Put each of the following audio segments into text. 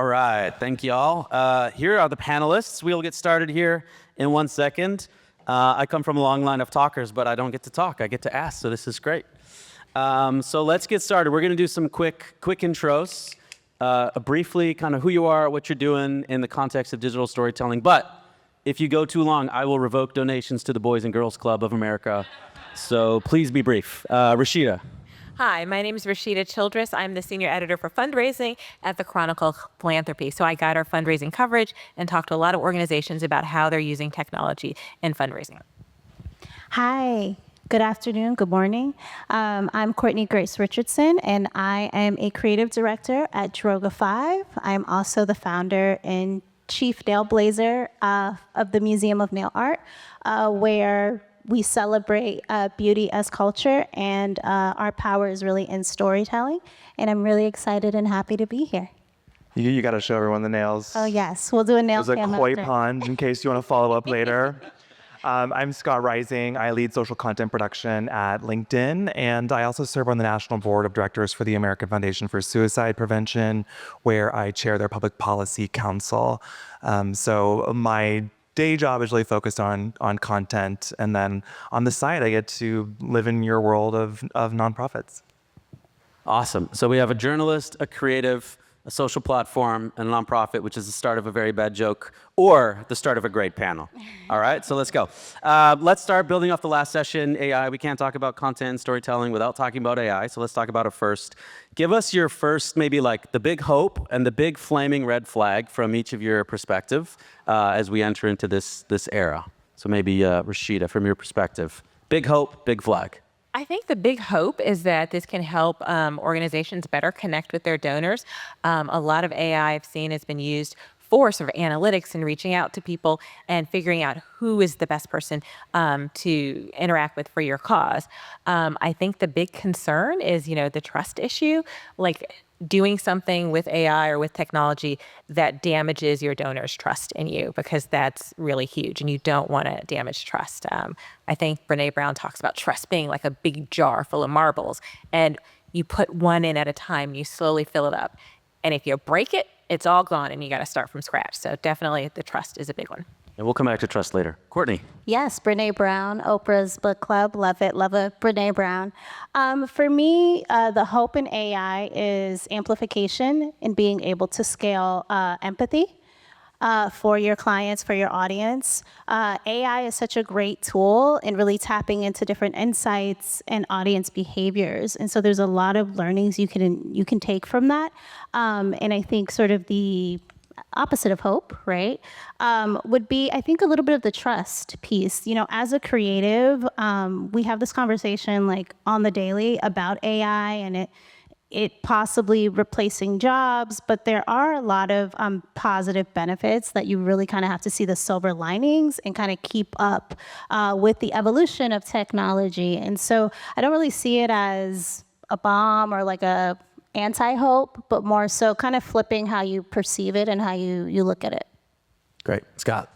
All right, thank y'all. Here are the panelists. We'll get started here in 1 second. I come from a long line of talkers, but I don't get to talk. I get to ask, so this is great. So let's get started. We're going to do some quick intros, briefly kind of who you are, what you're doing in the context of digital storytelling. But if you go too long, I will revoke donations to the Boys and Girls Club of America. So please be brief. Rashida. Hi, my name is Rashida Childress. I'm the senior editor for fundraising at the Chronicle of Philanthropy. So I guide our fundraising coverage and talk to a lot of organizations about how they're using technology in fundraising. Hi, good afternoon, good morning. I'm Courtney Grace Richardson, and I am a creative director at Droga 5. I'm also the founder and chief nail blazer of the Museum of Nail Art, where we celebrate beauty as culture, and our power is really in storytelling. And I'm really excited and happy to be here. You got to show everyone the nails. Oh yes, we'll do a nail There's a cam koi after. pond in case you want to follow up later. I'm Scott Rising. I lead social content production at LinkedIn, and I also serve on the national board of directors for the American Foundation for Suicide Prevention, where I chair their public policy council. So my day job is really focused on content, and then on the side, I get to live in your world of nonprofits. Awesome. So we have a journalist, a creative, a social platform, and a nonprofit, which is the start of a very bad joke or the start of a great panel. All right, so let's go. Let's start building off the last session, AI. We can't talk about content and storytelling without talking about AI, so let's talk about it first. Give us your first, maybe like the big hope and the big flaming red flag from each of your perspective as we enter into this era. So maybe Rashida, from your perspective, big hope, big flag. I think the big hope is that this can help organizations better connect with their donors. A lot of AI I've seen has been used for sort of analytics and reaching out to people and figuring out who is the best person to interact with for your cause. I think the big concern is, the trust issue, like doing something with AI or with technology that damages your donor's trust in you, because that's really huge and you don't want to damage trust. I think Brene Brown talks about trust being like a big jar full of marbles, and you put one in at a time, you slowly fill it up. And if you break it, it's all gone and you got to start from scratch. So definitely the trust is a big one. And we'll come back to trust later. Courtney. Yes, Brene Brown, Oprah's book club, love it, Brene Brown. For me, the hope in AI is amplification and being able to scale empathy for your clients, for your audience. AI is such a great tool in really tapping into different insights and audience behaviors. And so there's a lot of learnings you can take from that. And I think sort of the opposite of hope, right, would be, I think, a little bit of the trust piece. As a creative, we have this conversation like on the daily about AI and it possibly replacing jobs, but there are a lot of positive benefits that you really kind of have to see the silver linings and kind of keep up with the evolution of technology. And so I don't really see it as a bomb or like a anti-hope, but more so kind of flipping how you perceive it and how you look at it. Great. Scott.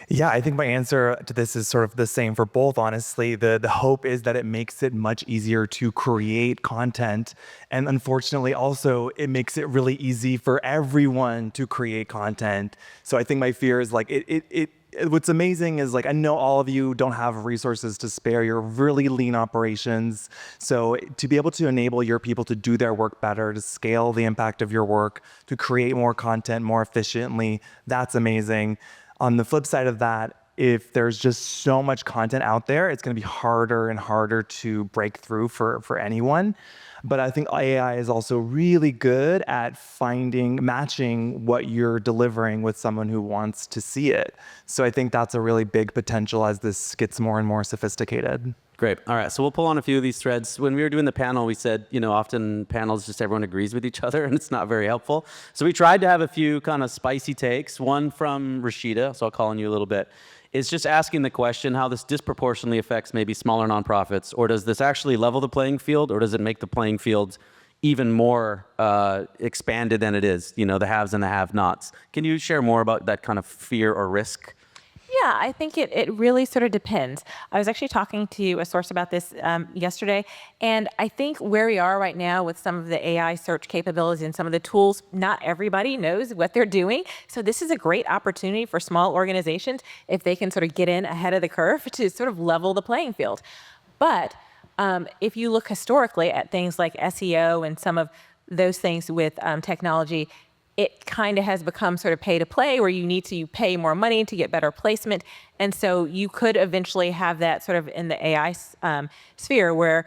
Yeah, I think my answer to this is sort of the same for both, honestly. The hope is that it makes it much easier to create content. And unfortunately, also, it makes it really easy for everyone to create content. So I think my fear is like, what's amazing is like, I know all of you don't have resources to spare. You're really lean operations. So to be able to enable your people to do their work better, to scale the impact of your work, to create more content more efficiently, that's amazing. On the flip side of that, if there's just so much content out there, it's going to be harder and harder to break through for anyone. But I think AI is also really good at matching what you're delivering with someone who wants to see it. So I think that's a really big potential as this gets more and more sophisticated. Great. All right. So we'll pull on a few of these threads. When we were doing the panel, we said, often panels just everyone agrees with each other and it's not very helpful. So we tried to have a few kind of spicy takes. One from Rashida, so I'll call on you a little bit, is just asking the question how this disproportionately affects maybe smaller nonprofits, or does this actually level the playing field, or does it make the playing field even more expanded than it is, the haves and the have-nots? Can you share more about that kind of fear or risk? Yeah, I think it really sort of depends. I was actually talking to a source about this yesterday, and I think where we are right now with some of the AI search capabilities and some of the tools, not everybody knows what they're doing. So this is a great opportunity for small organizations if they can sort of get in ahead of the curve to sort of level the playing field. But if you look historically at things like SEO and some of those things with technology, it kind of has become sort of pay to play where you need to pay more money to get better placement. And so you could eventually have that sort of in the AI sphere where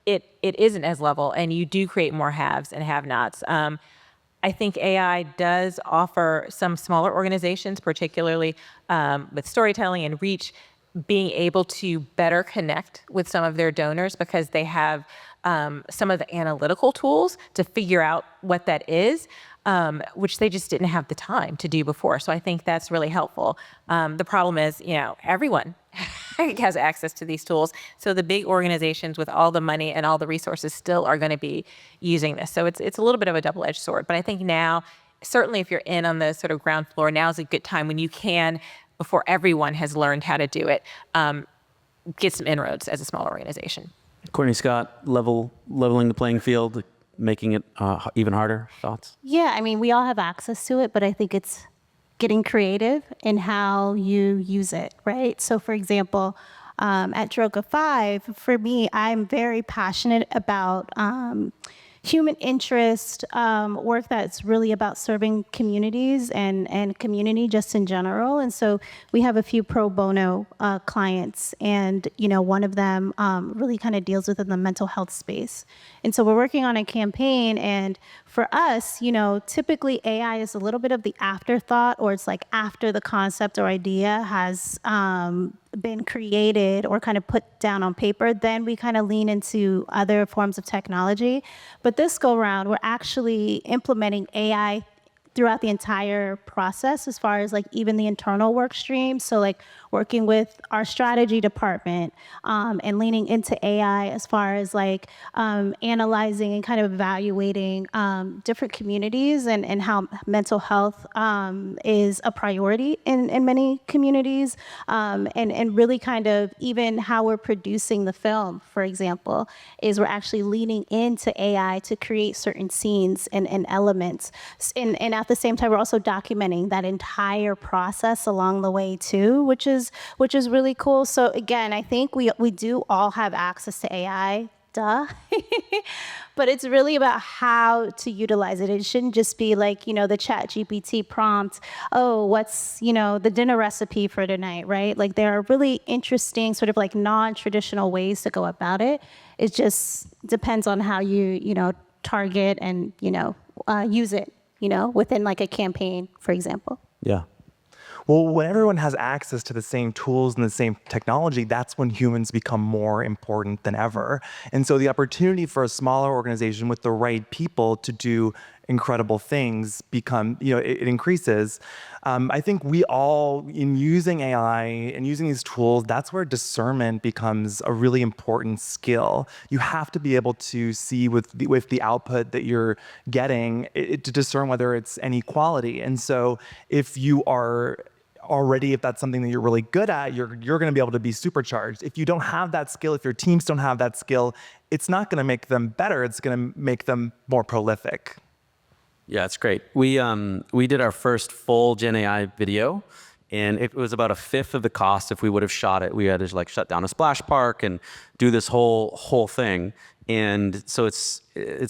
it isn't as level and you do create more haves and have-nots. I think AI does offer some smaller organizations, particularly with storytelling and reach, being able to better connect with some of their donors because they have some of the analytical tools to figure out what that is, which they just didn't have the time to do before. So I think that's really helpful. The problem is, everyone has access to these tools. So the big organizations with all the money and all the resources still are going to be using this. So it's a little bit of a double-edged sword. But I think now, certainly if you're in on the sort of ground floor, now is a good time when you can, before everyone has learned how to do it, get some inroads as a small organization. Courtney Scott, leveling the playing field, making it even harder. Thoughts? Yeah, I mean, we all have access to it, but I think it's getting creative in how you use it, right? So, for example, at Droga 5, for me, I'm very passionate about human interest, work that's really about serving communities and community just in general. And so we have a few pro bono clients, and one of them really kind of deals within the mental health space. And so we're working on a campaign, and for us, typically AI is a little bit of the afterthought, or it's like after the concept or idea has been created or kind of put down on paper, then we kind of lean into other forms of technology. But this go round, we're actually implementing AI throughout the entire process, as far as like even the internal work stream. So like working with our strategy department and leaning into AI as far as like analyzing and kind of evaluating different communities and how mental health is a priority in many communities, and really kind of even how we're producing the film, for example, is we're actually leaning into AI to create certain scenes and elements. And at the same time, we're also documenting that entire process along the way too, which is really cool. So again, I think we do all have access to AI, duh. But it's really about how to utilize it. It shouldn't just be like, the Chat GPT prompt, oh, what's, the dinner recipe for tonight, right? Like there are really interesting sort of like non-traditional ways to go about it. It just depends on how you, target and, use it, within like a campaign, for example. Yeah. Well, when everyone has access to the same tools and the same technology, that's when humans become more important than ever. And so the opportunity for a smaller organization with the right people to do incredible things it increases. I think we all, in using AI and using these tools, that's where discernment becomes a really important skill. You have to be able to see with the output that you're getting to discern whether it's any quality. And so if that's something that you're really good at, you're going to be able to be supercharged. If you don't have that skill, if your teams don't have that skill, it's not going to make them better. It's going to make them more prolific. Yeah, it's great. We did our first full Gen AI video, and it was about a fifth of the cost if we would have shot it. We had to like shut down a splash park and do this whole thing. And so it's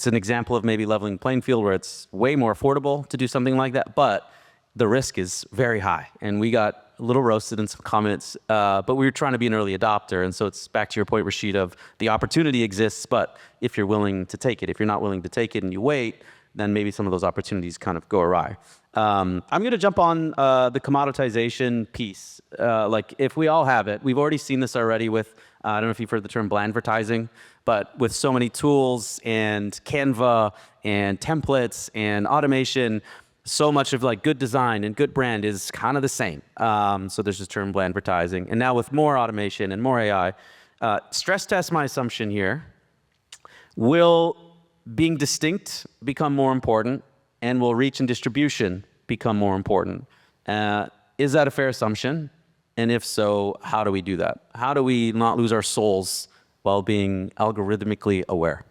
an example of maybe leveling the playing field where it's way more affordable to do something like that, but the risk is very high. And we got a little roasted in some comments, but we were trying to be an early adopter. And so it's back to your point, Rashid, of the opportunity exists, but if you're willing to take it, if you're not willing to take it and you wait, then maybe some of those opportunities kind of go awry. I'm going to jump on the commoditization piece. Like if we all have it, we've already seen this already with, I don't know if you've heard the term blandvertising, but with so many tools and Canva and templates and automation, so much of like good design and good brand is kind of the same. So there's this term blandvertising. And now with more automation and more AI, stress test my assumption here. Will being distinct become more important, and will reach and distribution become more important? Is that a fair assumption? And if so, how do we do that? How do we not lose our souls while being algorithmically aware?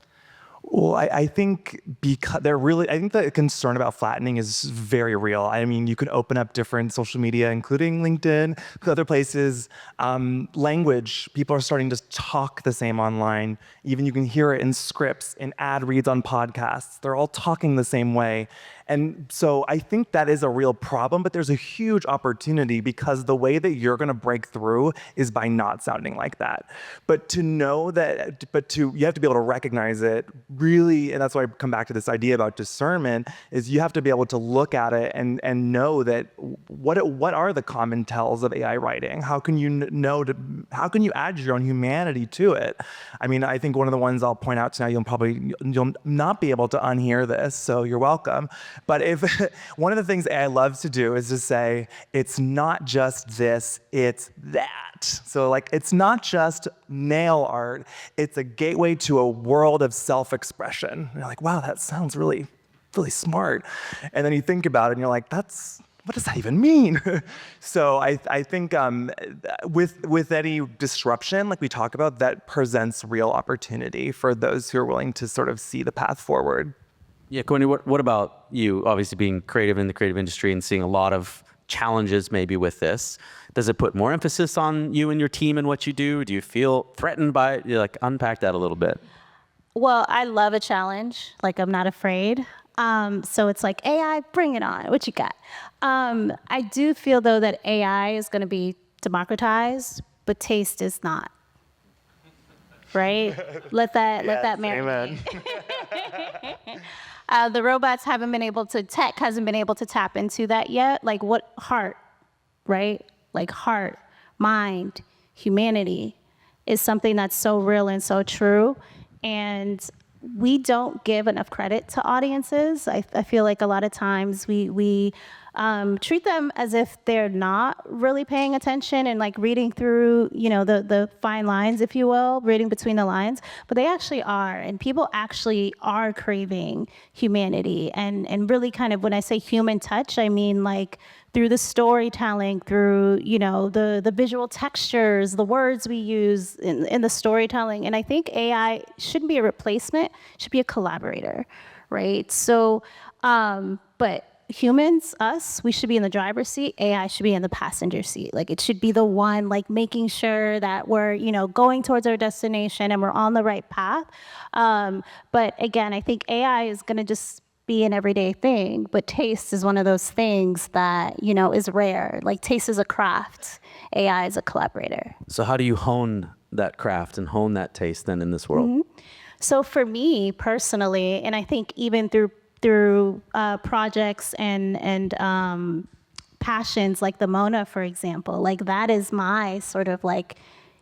Well, I think because I think the concern about flattening is very real. I mean, you can open up different social media, including LinkedIn, other places. Language, people are starting to talk the same online. Even you can hear it in scripts, in ad reads on podcasts. They're all talking the same way. And so I think that is a real problem, but there's a huge opportunity because the way that you're going to break through is by not sounding like that. But to know that, you have to be able to recognize it really, and that's why I come back to this idea about discernment, is you have to be able to look at it and know that what are the common tells of AI writing? How can you how can you add your own humanity to it? I mean, I think one of the ones I'll point out to now, you'll not be able to unhear this, so you're welcome. But if one of the things AI loves to do is to say, it's not just this, it's that. So like, it's not just nail art, it's a gateway to a world of self-expression. And you're like, wow, that sounds really, really smart. And then you think about it and you're like, what does that even mean? So I think with any disruption, like we talk about, that presents real opportunity for those who are willing to sort of see the path forward. Yeah, Courtney, what about you? Obviously being creative in the creative industry and seeing a lot of challenges maybe with this. Does it put more emphasis on you and your team and what you do? Do you feel threatened by it? Like, unpack that a little bit. Well, I love a challenge. Like, I'm not afraid. So it's like, AI, bring it on. What you got? I do feel, though, that AI is going to be democratized, but taste is not. Right? Let that marinate. Amen. The robots tech hasn't been able to tap into that yet. Like, what heart, right? Like, heart, mind, humanity is something that's so real and so true. And we don't give enough credit to audiences. I feel like a lot of times we treat them as if they're not really paying attention and like reading through, the fine lines, if you will, reading between the lines, but they actually are. And people actually are craving humanity and really kind of, when I say human touch, I mean like through the storytelling, through, the visual textures, the words we use in the storytelling. And I think AI shouldn't be a replacement, should be a collaborator, right? So, but humans, us, we should be in the driver's seat. AI should be in the passenger seat. Like, it should be the one, like, making sure that we're, going towards our destination and we're on the right path. But again, I think AI is going to just be an everyday thing, but taste is one of those things that, is rare. Like, taste is a craft. AI is a collaborator. So how do you hone that craft and hone that taste then in this world? Mm-hmm. So for me personally, and I think even through projects and passions like the Mona, for example, like that is my sort of like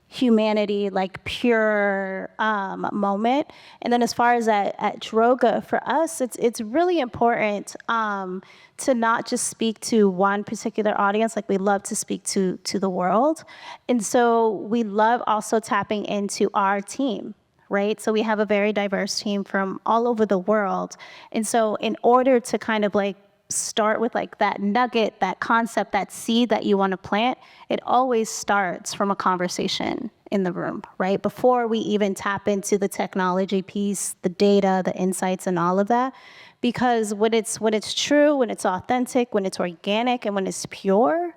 humanity, like pure moment. And then as far as at Droga, for us, it's really important to not just speak to one particular audience. Like, we love to speak to the world. And so we love also tapping into our team. Right? So we have a very diverse team from all over the world. And so in order to kind of like start with like that nugget, that concept, that seed that you want to plant, it always starts from a conversation in the room, right? Before we even tap into the technology piece, the data, the insights, and all of that. Because when it's true, when it's authentic, when it's organic, and when it's pure,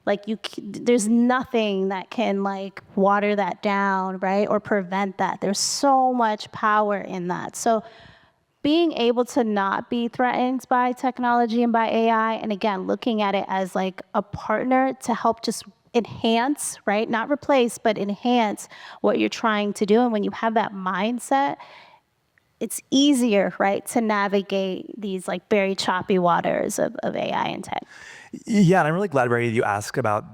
like there's nothing that can like water that down, right? Or prevent that. There's so much power in that. So being able to not be threatened by technology and by AI, and again, looking at it as like a partner to help just enhance, right? Not replace, but enhance what you're trying to do. And when you have that mindset, it's easier, right, to navigate these like very choppy waters of AI and tech. Yeah, and I'm really glad, Ray, you asked about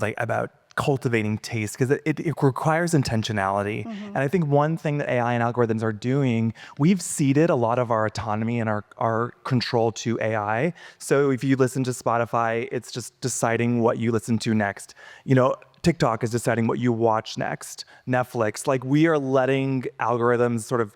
cultivating taste, because it requires intentionality. Mm-hmm. And I think one thing that AI and algorithms are doing, we've ceded a lot of our autonomy and our control to AI. So if you listen to Spotify, it's just deciding what you listen to next. TikTok is deciding what you watch next. Netflix, like, we are letting algorithms sort of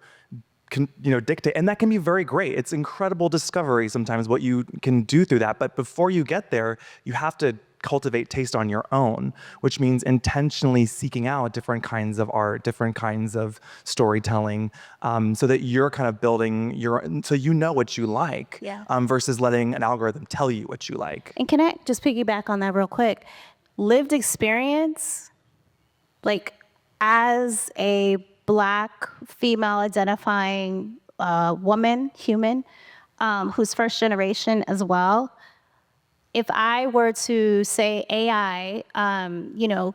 dictate, and that can be very great. It's incredible discovery sometimes what you can do through that. But before you get there, you have to cultivate taste on your own, which means intentionally seeking out different kinds of art, different kinds of storytelling, so that you're kind of building so you know what you like, Yeah. versus letting an algorithm tell you what you like. And can I just piggyback on that real quick? Lived experience, like as a Black female identifying woman, human, who's first generation as well, if I were to say AI,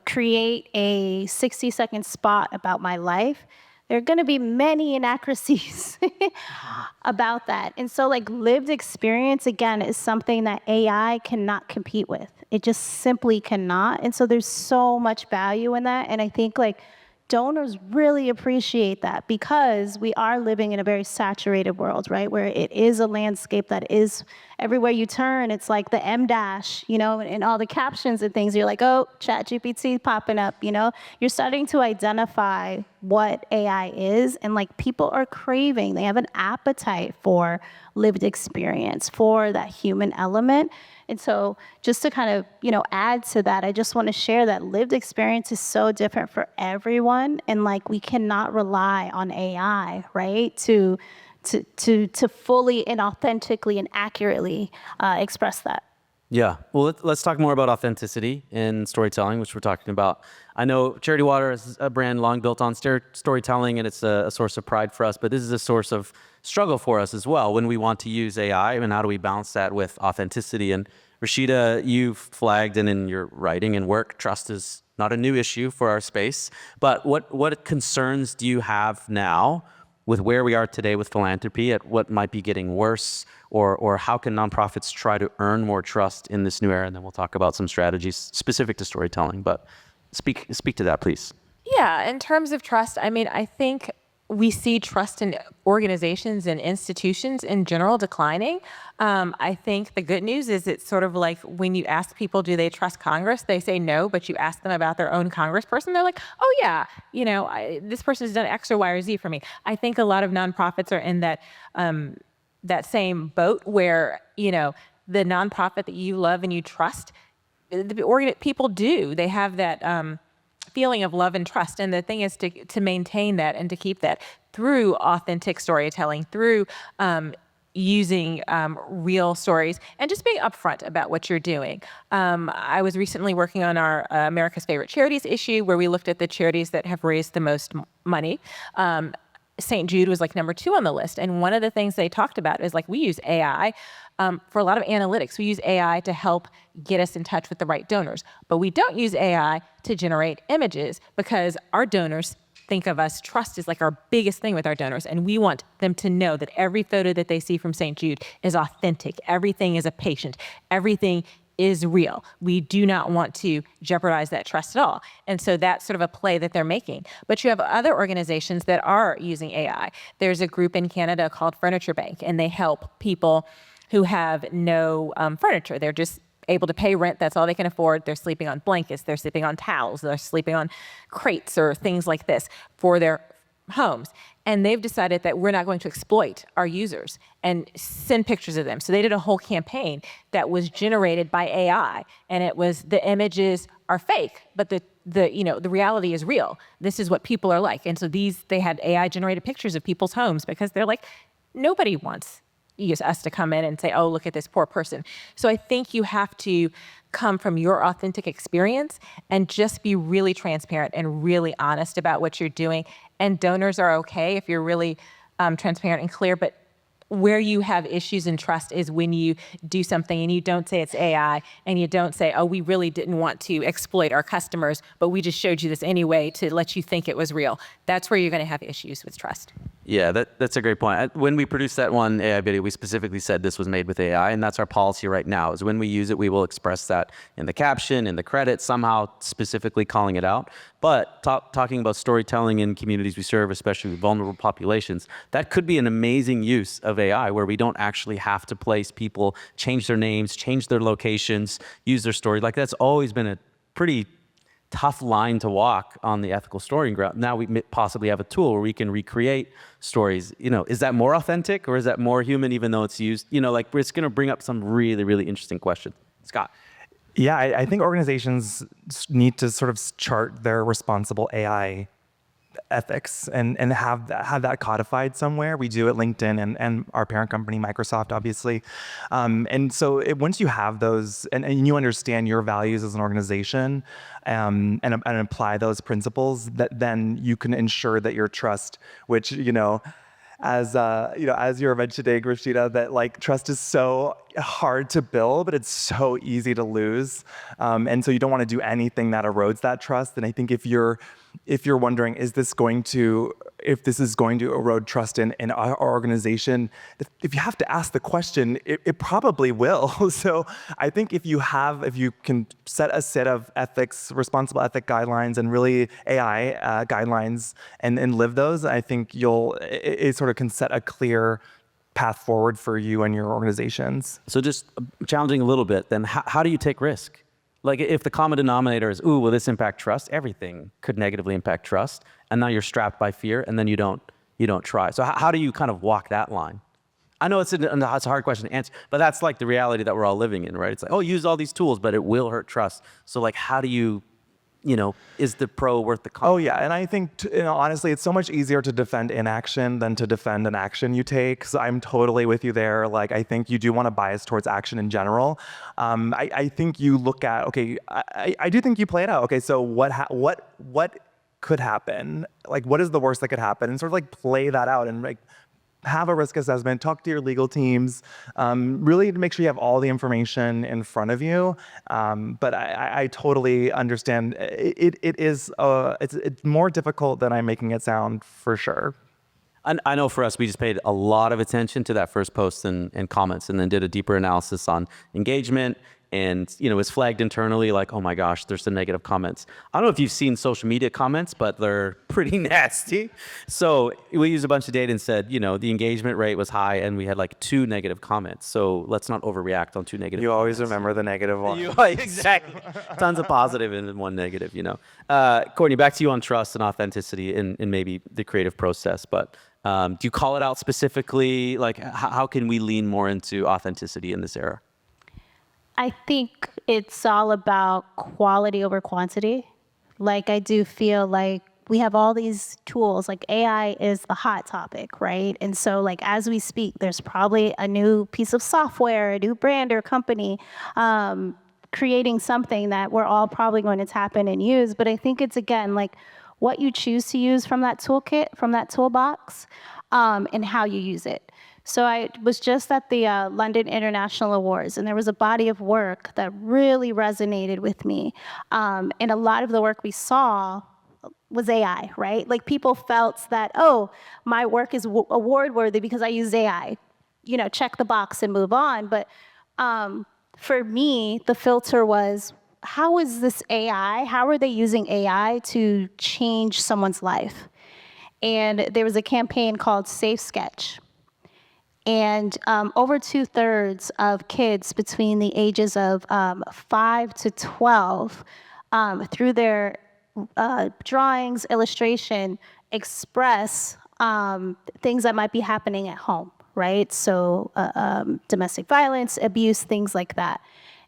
create a 60-second spot about my life, there are going to be many inaccuracies about that. And so like lived experience, again, is something that AI cannot compete with. It just simply cannot. And so there's so much value in that. And I think like donors really appreciate that because we are living in a very saturated world, right? Where it is a landscape that is everywhere you turn, it's like the M dash, and all the captions and things. You're like, oh, ChatGPT popping up, You're starting to identify what AI is, and like people are craving, they have an appetite for lived experience, for that human element. And so just to kind of, add to that, I just want to share that lived experience is so different for everyone. And like, we cannot rely on AI, right? To fully and authentically and accurately express that. Yeah. Well, let's talk more about authenticity in storytelling, which we're talking about. I know Charity Water is a brand long built on storytelling, and it's a source of pride for us, but this is a source of struggle for us as well when we want to use AI, and how do we balance that with authenticity? And Rashida, you've flagged, and in your writing and work, trust is not a new issue for our space, but what concerns do you have now with where we are today with philanthropy, at what might be getting worse, or how can nonprofits try to earn more trust in this new era? And then we'll talk about some strategies specific to storytelling, but speak to that, please. Yeah, in terms of trust, I mean, I think we see trust in organizations and institutions in general declining. I think the good news is it's sort of like when you ask people, do they trust Congress? They say no, but you ask them about their own congressperson, they're like, oh yeah, this person has done X or Y or Z for me. I think a lot of nonprofits are in that same boat where, the nonprofit that you love and you trust, people do. They have that feeling of love and trust. And the thing is to maintain that and to keep that through authentic storytelling, through using real stories, and just being upfront about what you're doing. I was recently working on our America's Favorite Charities issue, where we looked at the charities that have raised the most money. St. Jude was like number 2 on the list. And one of the things they talked about is like, we use AI for a lot of analytics. We use AI to help get us in touch with the right donors, but we don't use AI to generate images because our donors think of us. Trust is like our biggest thing with our donors. And we want them to know that every photo that they see from St. Jude is authentic. Everything is a patient. Everything is real. We do not want to jeopardize that trust at all. And so that's sort of a play that they're making. But you have other organizations that are using AI. There's a group in Canada called Furniture Bank, and they help people who have no furniture. They're just able to pay rent. That's all they can afford. They're sleeping on blankets. They're sleeping on towels. They're sleeping on crates or things like this for their homes. And they've decided that we're not going to exploit our users and send pictures of them. So they did a whole campaign that was generated by AI, and it was, the images are fake, but the reality is real. This is what people are like. And so they had AI generated pictures of people's homes because they're like, nobody wants us to come in and say, oh, look at this poor person. So I think you have to come from your authentic experience and just be really transparent and really honest about what you're doing. And donors are okay if you're really transparent and clear, but where you have issues in trust is when you do something and you don't say it's AI, and you don't say, oh, we really didn't want to exploit our customers, but we just showed you this anyway to let you think it was real. That's where you're going to have issues with trust. Yeah, that's a great point. When we produced that one AI video, we specifically said this was made with AI, and that's our policy right now, is when we use it, we will express that in the caption, in the credit, somehow specifically calling it out. But talking about storytelling in communities we serve, especially with vulnerable populations, that could be an amazing use of AI, where we don't actually have to place people, change their names, change their locations, use their story. Like, that's always been a pretty tough line to walk on the ethical storying ground. Now we possibly have a tool where we can recreate stories. Is that more authentic, or is that more human, even though it's used? It's going to bring up some really, really interesting questions. Scott. Yeah, I think organizations need to sort of chart their responsible AI ethics and have that codified somewhere. We do at LinkedIn and our parent company, Microsoft, obviously. And so once you have those and you understand your values as an organization and apply those principles, that then you can ensure that your trust, which, as you were mentioning, Rashida, that like trust is so hard to build, but it's so easy to lose. And so you don't want to do anything that erodes that trust. And I think if you're wondering, if this is going to erode trust in our organization, if you have to ask the question, it probably will. So I think if you can set a set of responsible ethic guidelines and really AI guidelines and live those, I think it sort of can set a clear path forward for you and your organizations. So just challenging a little bit, then how do you take risk? Like if the common denominator is, ooh, will this impact trust? Everything could negatively impact trust. And now you're strapped by fear and then you don't try. So how do you kind of walk that line? I know it's a hard question to answer, but that's like the reality that we're all living in, right? It's like, oh, use all these tools, but it will hurt trust. So like, how do you, is the pro worth the con? Oh yeah, and I think honestly, it's so much easier to defend inaction than to defend an action you take. So I'm totally with you there. Like I think you do want to bias towards action in general. I think you look at I do think you play it out. Okay, so what could happen? Like what is the worst that could happen? And sort of like play that out and like have a risk assessment, talk to your legal teams, really to make sure you have all the information in front of you. But I totally understand it's more difficult than I'm making it sound for sure. I know for us, we just paid a lot of attention to that first post and comments and then did a deeper analysis on engagement. And, it was flagged internally like, oh my gosh, there's some negative comments. I don't know if you've seen social media comments, but they're pretty nasty. So we used a bunch of data and said, the engagement rate was high and we had like 2 negative comments. So let's not overreact on 2 negative You comments. always remember the negative one. Exactly. Tons of positive and 1 negative, Courtney, back to you on trust and authenticity in maybe the creative process. But do you call it out specifically? Like how can we lean more into authenticity in this era? I think it's all about quality over quantity. Like I do feel like we have all these tools, like AI is the hot topic, right? And so like as we speak, there's probably a new piece of software, a new brand or company creating something that we're all probably going to tap in and use. But I think it's, again, like what you choose to use from that toolkit, from that toolbox, and how you use it. So I was just at the London International Awards, and there was a body of work that really resonated with me. And a lot of the work we saw was AI, right? Like people felt that, oh, my work is award worthy because I use AI. Check the box and move on. But for me, the filter was, how is this AI? How are they using AI to change someone's life? And there was a campaign called Safe Sketch. And over 2/3 of kids between the ages of 5 to 12, through their drawings, illustration, express things that might be happening at home, right? So domestic violence, abuse, things like that.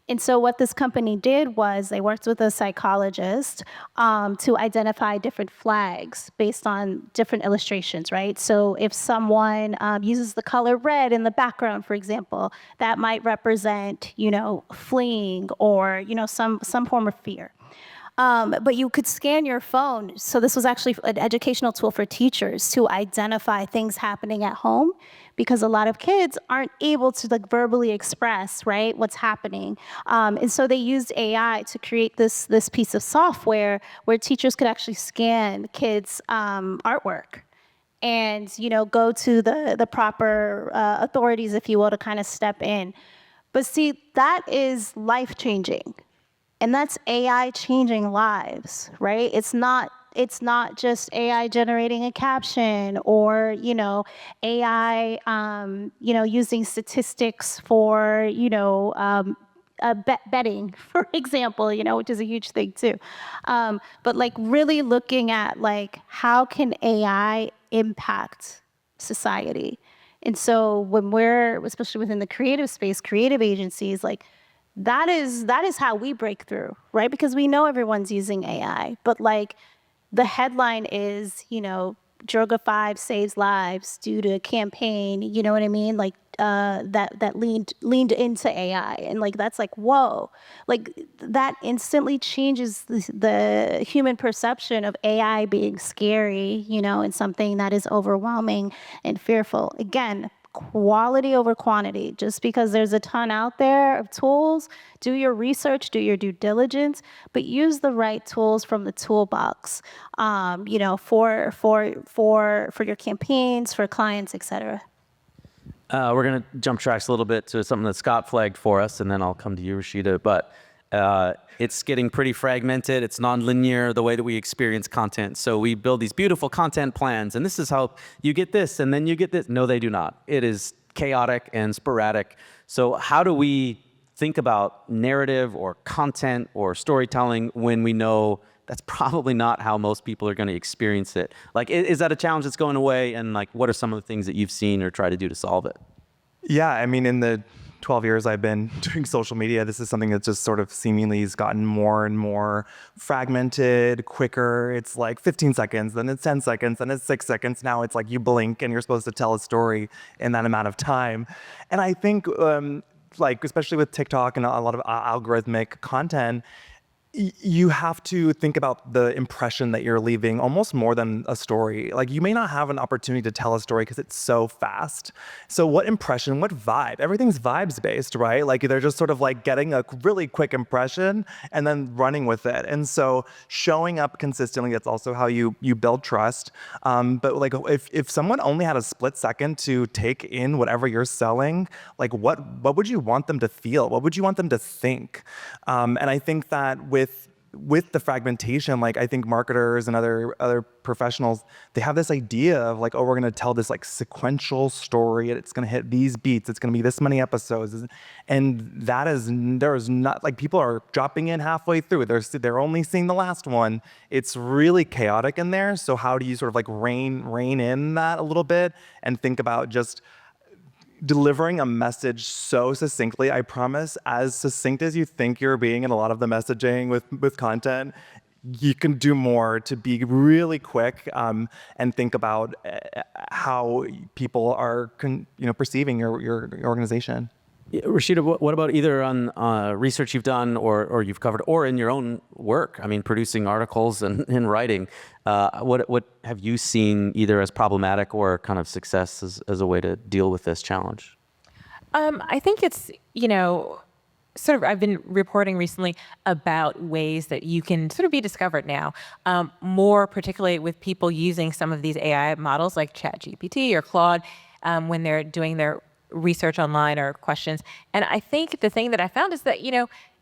And so what this company did was they worked with a psychologist to identify different flags based on different illustrations, right? So if someone uses the color red in the background, for example, that might represent, fleeing or, some form of fear. But you could scan your phone. So this was actually an educational tool for teachers to identify things happening at home, because a lot of kids aren't able to verbally express, right, what's happening. And so they used AI to create this piece of software where teachers could actually scan kids' artwork and, go to the proper authorities, if you will, to kind of step in. But see, that is life-changing. And that's AI changing lives, right? It's not just AI generating a caption or, AI, using statistics for, betting, for example, which is a huge thing too. But like really looking at like, how can AI impact society? And so when especially within the creative space, creative agencies, like, that is how we break through, right? Because we know everyone's using AI, but like the headline is, Droga 5 saves lives due to a campaign, you know what I mean? Like that leaned into AI, and like that's like, whoa, like that instantly changes the human perception of AI being scary, and something that is overwhelming and fearful. Again, quality over quantity. Just because there's a ton out there of tools, do your research, do your due diligence, but use the right tools from the toolbox, for your campaigns, for clients, etc. We're going to jump tracks a little bit to something that Scott flagged for us, and then I'll come to you, Rashida. But it's getting pretty fragmented. It's nonlinear, the way that we experience content. So we build these beautiful content plans, and this is how you get this, and then you get this. No, they do not. It is chaotic and sporadic. So how do we think about narrative or content or storytelling when we know that's probably not how most people are going to experience it? Like, is that a challenge that's going away? And like, what are some of the things that you've seen or try to do to solve it? Yeah, I mean, in the 12 years I've been doing social media, this is something that just sort of seemingly has gotten more and more fragmented, quicker. It's like 15 seconds, then it's 10 seconds, then it's 6 seconds. Now it's like you blink and you're supposed to tell a story in that amount of time. And I think, like, especially with TikTok and a lot of algorithmic content, you have to think about the impression that you're leaving almost more than a story. Like, you may not have an opportunity to tell a story because it's so fast. So what impression, what vibe? Everything's vibes based, right? Like, they're just sort of like getting a really quick impression and then running with it. And so showing up consistently, that's also how you build trust. But like, if someone only had a split second to take in whatever you're selling, like what would you want them to feel? What would you want them to think? And I think that with the fragmentation, like, I think marketers and other professionals, they have this idea of like, oh, we're going to tell this like sequential story and it's going to hit these beats. It's going to be this many episodes. And there is not, like, people are dropping in halfway through. They're only seeing the last one. It's really chaotic in there. So how do you sort of like rein in that a little bit and think about just delivering a message so succinctly? I promise, as succinct as you think you're being in a lot of the messaging with content, you can do more to be really quick, and think about how people are perceiving your organization. Yeah, Rashida, what about either on research you've done or you've covered, or in your own work? I mean, producing articles and writing. What have you seen either as problematic or kind of success as a way to deal with this challenge? I think it's, sort of, I've been reporting recently about ways that you can sort of be discovered now, more particularly with people using some of these AI models like ChatGPT or Claude, when they're doing their research online or questions. And I think the thing that I found is that,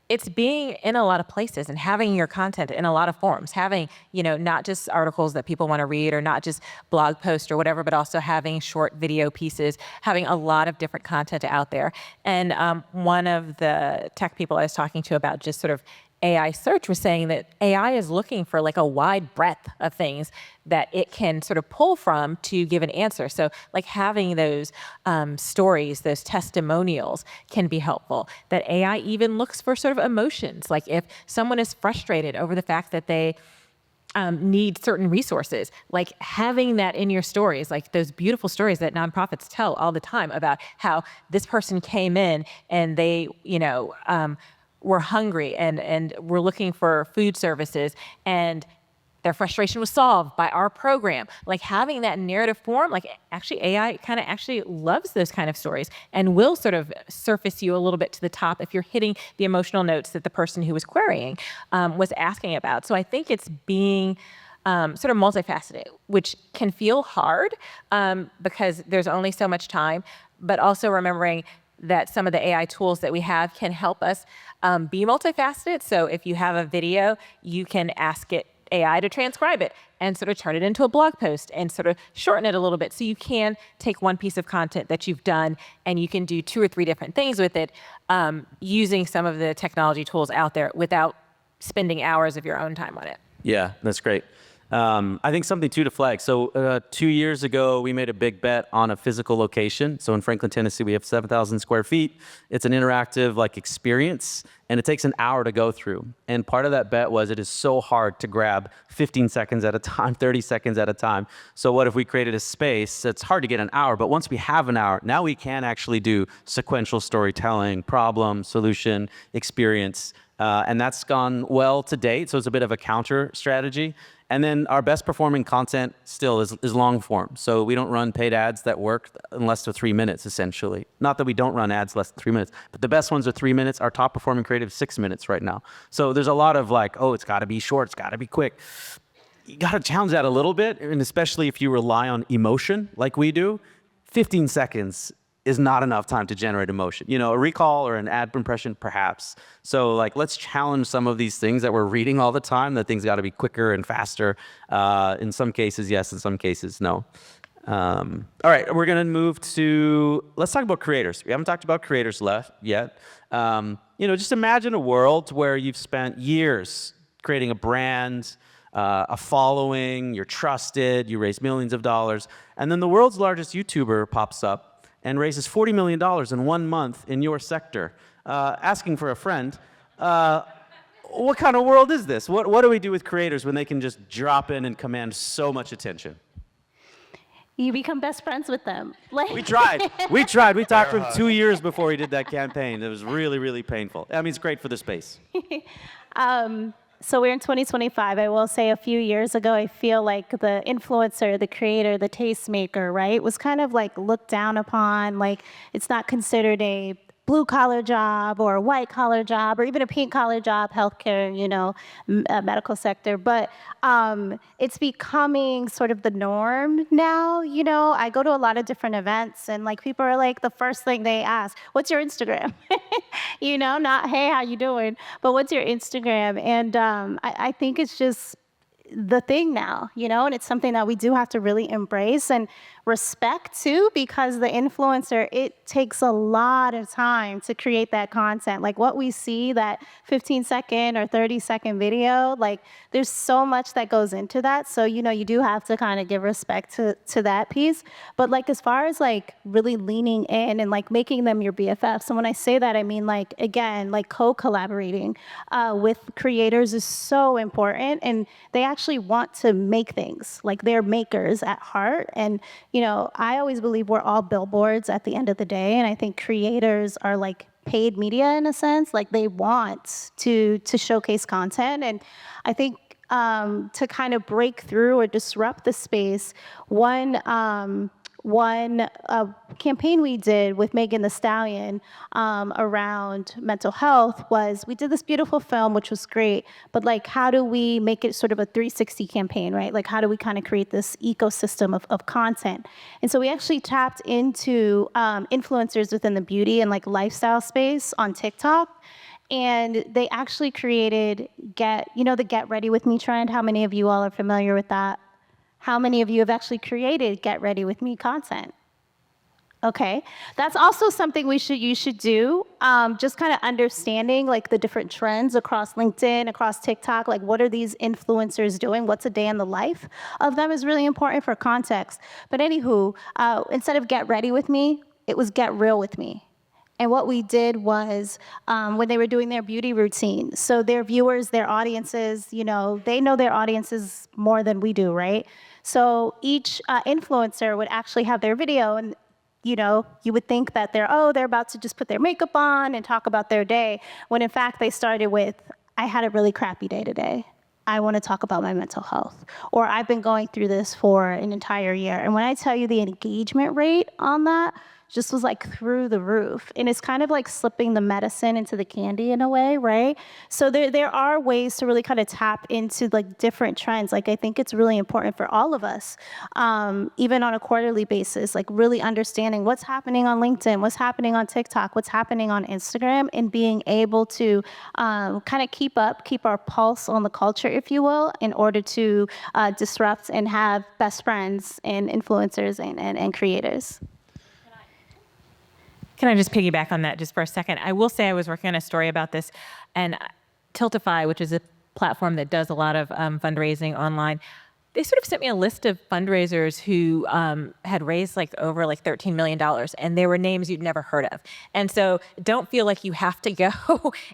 it's being in a lot of places and having your content in a lot of forms, having, not just articles that people want to read or not just blog posts or whatever, but also having short video pieces, having a lot of different content out there. And one of the tech people I was talking to about just sort of AI search was saying that AI is looking for like a wide breadth of things that it can sort of pull from to give an answer. So like having those stories, those testimonials can be helpful. That AI even looks for sort of emotions. Like if someone is frustrated over the fact that they need certain resources, like having that in your stories, like those beautiful stories that nonprofits tell all the time about how this person came in and they, were hungry and were looking for food services, and their frustration was solved by our program. Like having that narrative form, like actually AI kind of actually loves those kind of stories and will sort of surface you a little bit to the top if you're hitting the emotional notes that the person who was querying was asking about. So I think it's being sort of multifaceted, which can feel hard because there's only so much time, but also remembering that some of the AI tools that we have can help us be multifaceted. So if you have a video, you can ask it AI to transcribe it and sort of turn it into a blog post and sort of shorten it a little bit. So you can take one piece of content that you've done and you can do 2 or 3 different things with it using some of the technology tools out there without spending hours of your own time on it. Yeah, that's great. I think something too to flag. So 2 years ago, we made a big bet on a physical location. So in Franklin, Tennessee, we have 7,000 square feet. It's an interactive experience, and it takes an hour to go through. And part of that bet was it is so hard to grab 15 seconds at a time, 30 seconds at a time. So what if we created a space? It's hard to get an hour, but once we have an hour, now we can actually do sequential storytelling, problem, solution, experience. And that's gone well to date. So it's a bit of a counter strategy. And then our best performing content still is long form. So we don't run paid ads that work in less than 3 minutes, essentially. Not that we don't run ads less than 3 minutes, but the best ones are 3 minutes. Our top performing creative is 6 minutes right now. So there's a lot of it's got to be short, it's got to be quick. You got to challenge that a little bit. And especially if you rely on emotion like we do, 15 seconds is not enough time to generate emotion. A recall or an ad impression, perhaps. So let's challenge some of these things that we're reading all the time, that things got to be quicker and faster. In some cases, yes. In some cases, no. All right, we're going to move to, let's talk about creators. We haven't talked about creators yet. Just imagine a world where you've spent years creating a brand, a following, you're trusted, you raise millions of dollars, and then the world's largest YouTuber pops up and raises $40 million in 1 month in your sector, asking for a friend. What kind of world is this? What do we do with creators when they can just drop in and command so much attention? You become best friends with them. We tried. We talked for him 2 years before we did that campaign. It was really, really painful. I mean, it's great for the space. So we're in 2025. I will say a few years ago, I feel like the influencer, the creator, the tastemaker, right, was kind of looked down upon. It's not considered a blue collar job or a white collar job or even a pink collar job, healthcare, medical sector. But it's becoming sort of the norm now. I go to a lot of different events and people are the first thing they ask, what's your Instagram? Not, hey, how you doing? But what's your Instagram? And I think it's just the thing now, and it's something that we do have to really embrace and respect too, because the influencer, it takes a lot of time to create that content. What we see, that 15-second or 30-second video, there's so much that goes into that. So, you do have to kind of give respect to that piece. But as far as really leaning in and making them your BFFs. And when I say that, I mean again, co-collaborating with creators is so important. And they actually want to make things. They're makers at heart. And I always believe we're all billboards at the end of the day. And I think creators are paid media in a sense. They want to showcase content. And I think to kind of break through or disrupt the space, one campaign we did with Megan Thee Stallion around mental health was we did this beautiful film, which was great, but how do we make it sort of a 360 campaign, right? How do we kind of create this ecosystem of content? And so we actually tapped into influencers within the beauty and lifestyle space on TikTok. And they actually created the Get Ready With Me trend. How many of you all are familiar with that? How many of you have actually created Get Ready With Me content? Okay, that's also something you should do. Just kind of understanding the different trends across LinkedIn, across TikTok. What are these influencers doing? What's a day in the life of them is really important for context. But anywho, instead of Get Ready With Me, it was Get Real With Me. And what we did was when they were doing their beauty routine, so their viewers, their audiences, they know their audiences more than we do, right? So each influencer would actually have their video, and you would think that they're about to just put their makeup on and talk about their day, when in fact they started with, I had a really crappy day today. I want to talk about my mental health, or I've been going through this for an entire year. And when I tell you the engagement rate on that just was through the roof. And it's kind of slipping the medicine into the candy in a way, right? So there are ways to really kind of tap into different trends. I think it's really important for all of us, even on a quarterly basis, really understanding what's happening on LinkedIn, what's happening on TikTok, what's happening on Instagram, and being able to kind of keep our pulse on the culture, if you will, in order to disrupt and have best friends and influencers and creators. Can I just piggyback on that just for a second? I will say I was working on a story about this, and Tiltify, which is a platform that does a lot of fundraising online, they sort of sent me a list of fundraisers who had raised over $13 million, and they were names you'd never heard of. And so don't feel like you have to go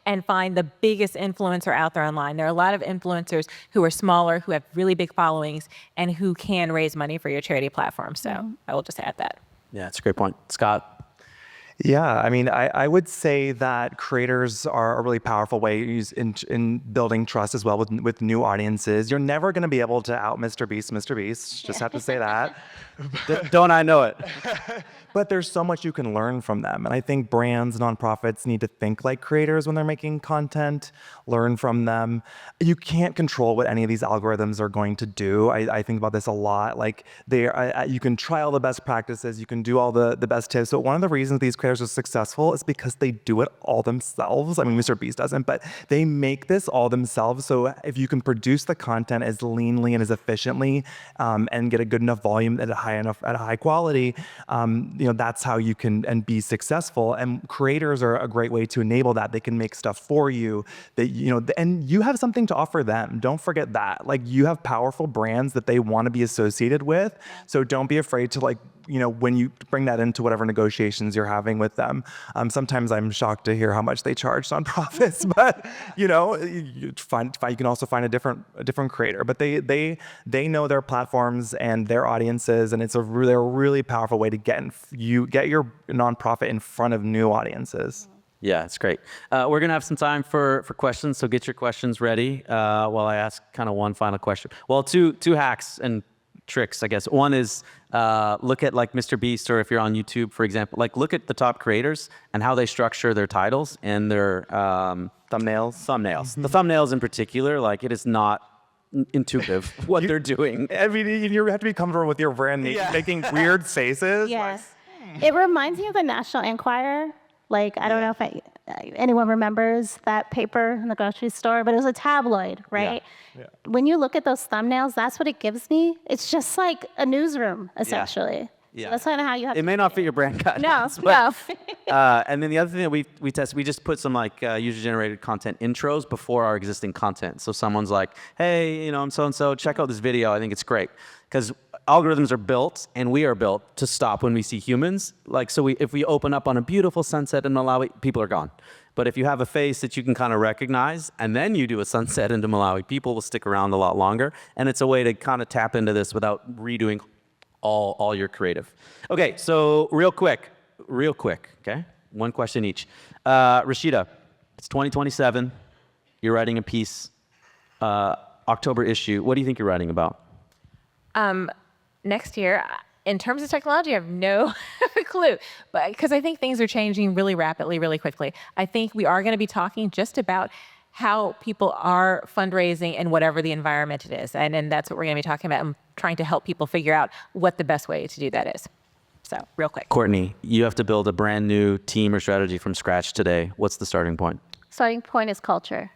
and find the biggest influencer out there online. There are a lot of influencers who are smaller, who have really big followings, and who can raise money for your charity platform. So I will just add that. Yeah, it's a great point. Scott? Yeah, I mean, I would say that creators are a really powerful way in building trust as well with new audiences. You're never going to be able to out Mr. Beast. Just have to say that. Don't I know it? But there's so much you can learn from them. And I think brands, nonprofits need to think like creators when they're making content, learn from them. You can't control what any of these algorithms are going to do. I think about this a lot. Like you can try all the best practices, you can do all the best tips. But one of the reasons these creators are successful is because they do it all themselves. I mean, Mr. Beast doesn't, but they make this all themselves. So if you can produce the content as leanly and as efficiently and get a good enough volume at a high quality, that's how you can and be successful. And creators are a great way to enable that. They can make stuff for you that, and you have something to offer them. Don't forget that. Like, you have powerful brands that they want to be associated with. So don't be afraid to when you bring that into whatever negotiations you're having with them. Sometimes I'm shocked to hear how much they charge nonprofits, but you can also find a different creator. But they know their platforms and their audiences, and it's a really powerful way to get your nonprofit in front of new audiences. Yeah, it's great. We're going to have some time for questions, so get your questions ready while I ask kind of one final question. Well, two hacks and tricks, I guess. One is look at Mr. Beast, or if you're on YouTube, for example, look at the top creators and how they structure their titles and their thumbnails. The thumbnails in particular, it is not intuitive what they're doing. I mean, you have to be comfortable with your brand making weird faces. Yes. It reminds me of the National Enquirer. I don't know if anyone remembers that paper in the grocery store, but it was a tabloid, right? Yeah. When you look at those thumbnails, that's what it gives me. It's just like a newsroom, essentially. Yeah. So that's kind of how you have It may not fit your brand guidelines. No. And then the other thing that we tested, we just put some user-generated content intros before our existing content. So someone's like, hey, I'm so-and-so, check out this video. I think it's great. Because algorithms are built, and we are built to stop when we see humans. If we open up on a beautiful sunset in Malawi, people are gone. But if you have a face that you can kind of recognize, and then you do a sunset into Malawi, people will stick around a lot longer. And it's a way to kind of tap into this without redoing all your creative. Okay, so real quick, okay? One question each. Rashida, it's 2027. You're writing a piece, October issue. What do you think you're writing about? Next year, in terms of technology, I have no clue, but because I think things are changing really rapidly, really quickly. I think we are going to be talking just about how people are fundraising in whatever the environment it is. And that's what we're going to be talking about, and trying to help people figure out what the best way to do that is. So real quick. Courtney, you have to build a brand new team or strategy from scratch today. What's the starting point? Starting point is culture.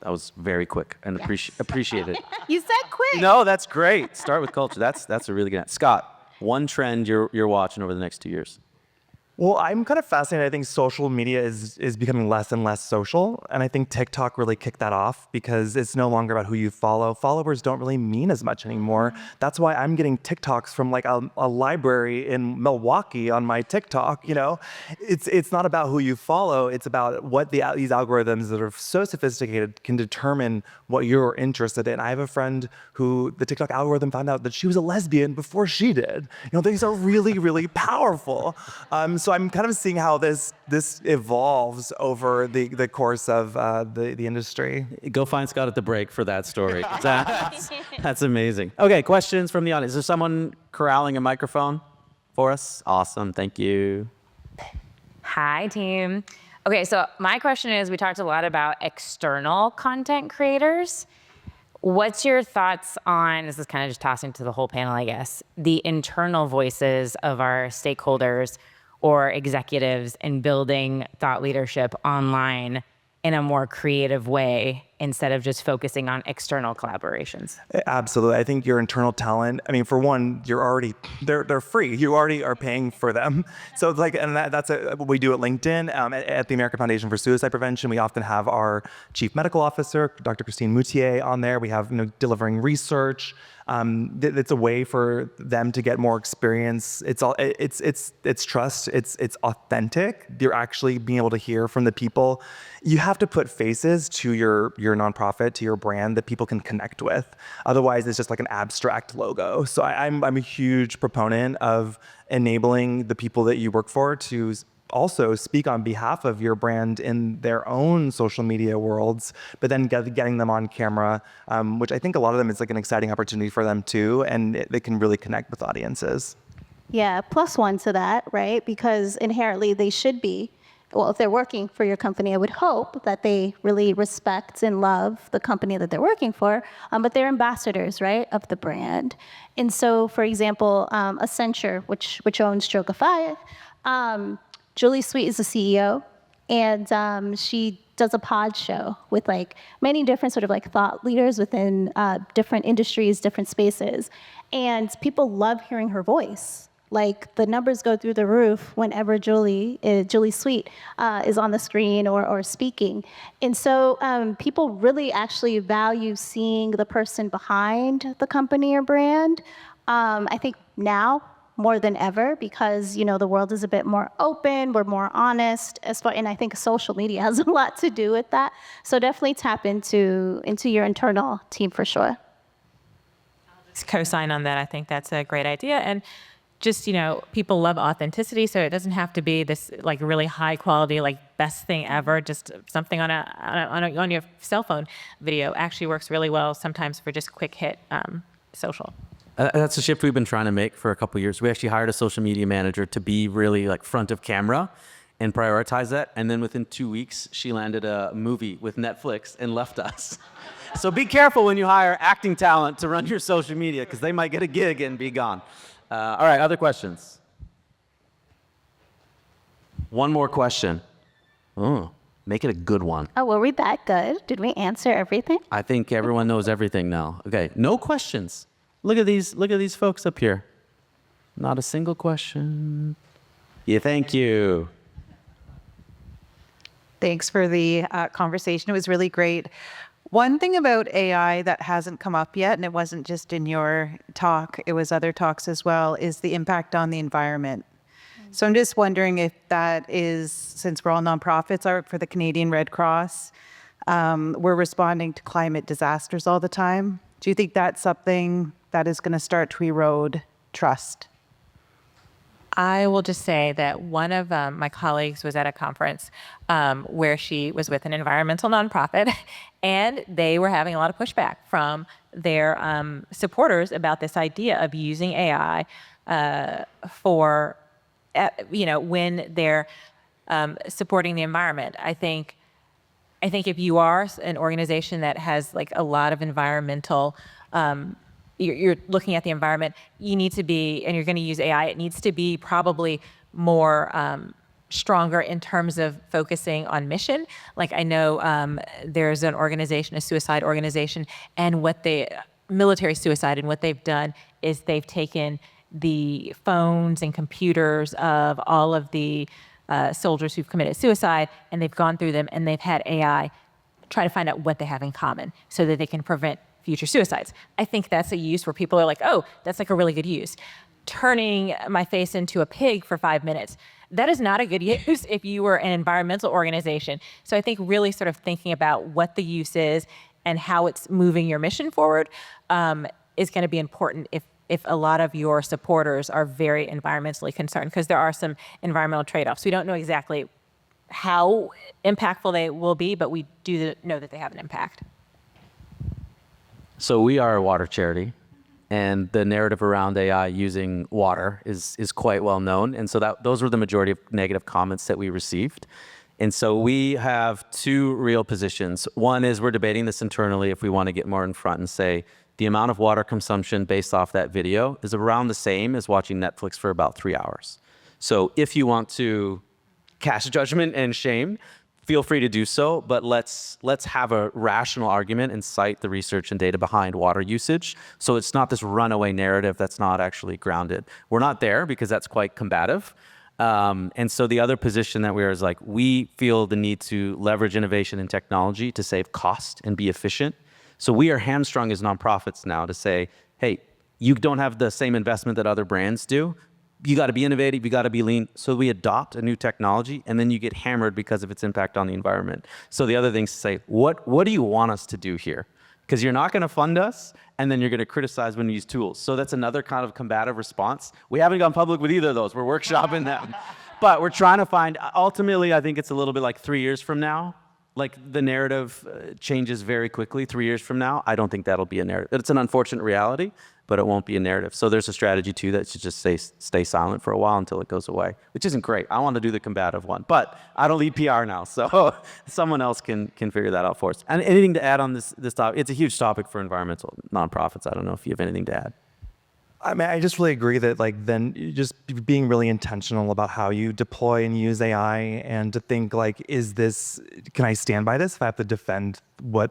That was very quick, and appreciate it. You said quick. No, that's great. Start with culture. That's a really good. Scott, one trend you're watching over the next 2 years. Well, I'm kind of fascinated. I think social media is becoming less and less social. And I think TikTok really kicked that off because it's no longer about who you follow. Followers don't really mean as much anymore. That's why I'm getting TikToks from a library in Milwaukee on my TikTok. It's not about who you follow. It's about what these algorithms that are so sophisticated can determine what you're interested in. I have a friend who the TikTok algorithm found out that she was a lesbian before she did. These are really, really powerful. So I'm kind of seeing how this evolves over the course of the industry. Go find Scott at the break for that story. That's amazing. Okay, questions from the audience. Is there someone corralling a microphone for us? Awesome, thank you. Hi, team. Okay, so my question is, we talked a lot about external content creators. What's your thoughts on, this is kind of just tossing to the whole panel, I guess, the internal voices of our stakeholders or executives in building thought leadership online in a more creative way instead of just focusing on external collaborations? Absolutely. I think your internal talent, I mean, for one, they're free. You already are paying for them. So it's like, and that's what we do at LinkedIn. At the American Foundation for Suicide Prevention, we often have our chief medical officer, Dr. Christine Moutier, on there. We have, delivering research. It's a way for them to get more experience. It's trust. It's authentic. You're actually being able to hear from the people. You have to put faces to your nonprofit, to your brand that people can connect with. Otherwise, it's just like an abstract logo. So I'm a huge proponent of enabling the people that you work for to also speak on behalf of your brand in their own social media worlds, but then getting them on camera, which I think a lot of them is like an exciting opportunity for them too, and they can really connect with audiences. Yeah, plus one to that, right? Because inherently they should be, well, if they're working for your company, I would hope that they really respect and love the company that they're working for, but they're ambassadors, right, of the brand. And so, for example, Accenture, which owns Drogify, Julie Sweet is the CEO, and she does a pod show with like many different sort of like thought leaders within different industries, different spaces. And people love hearing her voice. Like the numbers go through the roof whenever Julie Sweet is on the screen or speaking. And so people really actually value seeing the person behind the company or brand. I think now, more than ever, because the world is a bit more open, we're more honest, and I think social media has a lot to do with that. So definitely tap into your internal team for sure. Just co-sign on that. I think that's a great idea. And just, people love authenticity, so it doesn't have to be this like really high quality, like best thing ever. Just something on your cell phone video actually works really well sometimes for just quick hit social. That's a shift we've been trying to make for a couple of years. We actually hired a social media manager to be really like front of camera and prioritize that. And then within 2 weeks, she landed a movie with Netflix and left us. So be careful when you hire acting talent to run your social media, because they might get a gig and be gone. All right, other questions? One more question. Oh, make it a good one. Oh, were we that good? Did we answer everything? I think everyone knows everything now. Okay, no questions. Look at these folks up here. Not a single question. Yeah, thank you. Thanks for the conversation. It was really great. One thing about AI that hasn't come up yet, and it wasn't just in your talk, it was other talks as well, is the impact on the environment. So I'm just wondering if that is, since we're all nonprofits, are for the Canadian Red Cross, we're responding to climate disasters all the time. Do you think that's something that is going to start to erode trust? I will just say that one of my colleagues was at a conference where she was with an environmental nonprofit, and they were having a lot of pushback from their supporters about this idea of using AI for, when they're supporting the environment. I think if you are an organization that has like a lot of environmental you're looking at the environment, you need to be, and you're going to use AI, it needs to be probably more stronger in terms of focusing on mission. Like I know there's an organization, a suicide organization, and military suicide, and what they've done is they've taken the phones and computers of all of the soldiers who've committed suicide, and they've gone through them, and they've had AI try to find out what they have in common so that they can prevent future suicides. I think that's a use where people are like, oh, that's like a really good use. Turning my face into a pig for 5 minutes, that is not a good use if you were an environmental organization. So I think really sort of thinking about what the use is and how it's moving your mission forward is going to be important if a lot of your supporters are very environmentally concerned, because there are some environmental trade-offs. We don't know exactly how impactful they will be, but we do know that they have an impact. So we are a water charity, and the narrative around AI using water is quite well known. And so those were the majority of negative comments that we received. And so we have two real positions. One is we're debating this internally if we want to get more in front and say the amount of water consumption based off that video is around the same as watching Netflix for about 3 hours. So if you want to cast judgment and shame, feel free to do so, but let's have a rational argument and cite the research and data behind water usage. So it's not this runaway narrative that's not actually grounded. We're not there because that's quite combative. And so the other position that we are is like, we feel the need to leverage innovation and technology to save cost and be efficient. So we are hamstrung as nonprofits now to say, hey, you don't have the same investment that other brands do. You got to be innovative, you got to be lean. So we adopt a new technology and then you get hammered because of its impact on the environment. So the other thing is to say, what do you want us to do here? Because you're not going to fund us and then you're going to criticize when we use tools. So that's another kind of combative response. We haven't gone public with either of those. We're workshopping them. But we're trying to find, ultimately, I think it's a little bit like 3 years from now. Like the narrative changes very quickly 3 years from now. I don't think that'll be a narrative. It's an unfortunate reality, but it won't be a narrative. So there's a strategy too that should just stay silent for a while until it goes away, which isn't great. I want to do the combative one, but I don't lead PR now, so someone else can figure that out for us. And anything to add on this topic? It's a huge topic for environmental nonprofits. I don't know if you have anything to add. I mean, I just really agree that like then you just being really intentional about how you deploy and use AI and to think like, can I stand by this if I have to defend what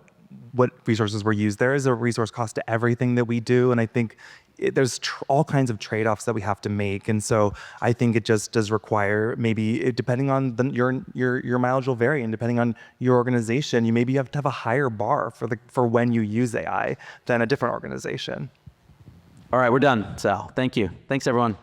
resources were used? There is a resource cost to everything that we do. And I think there's all kinds of trade-offs that we have to make. And so I think it just does require maybe depending on your mileage will vary, and depending on your organization, you maybe have to have a higher bar for when you use AI than a different organization. All right, we're done, Sal. Thank you. Thanks, everyone.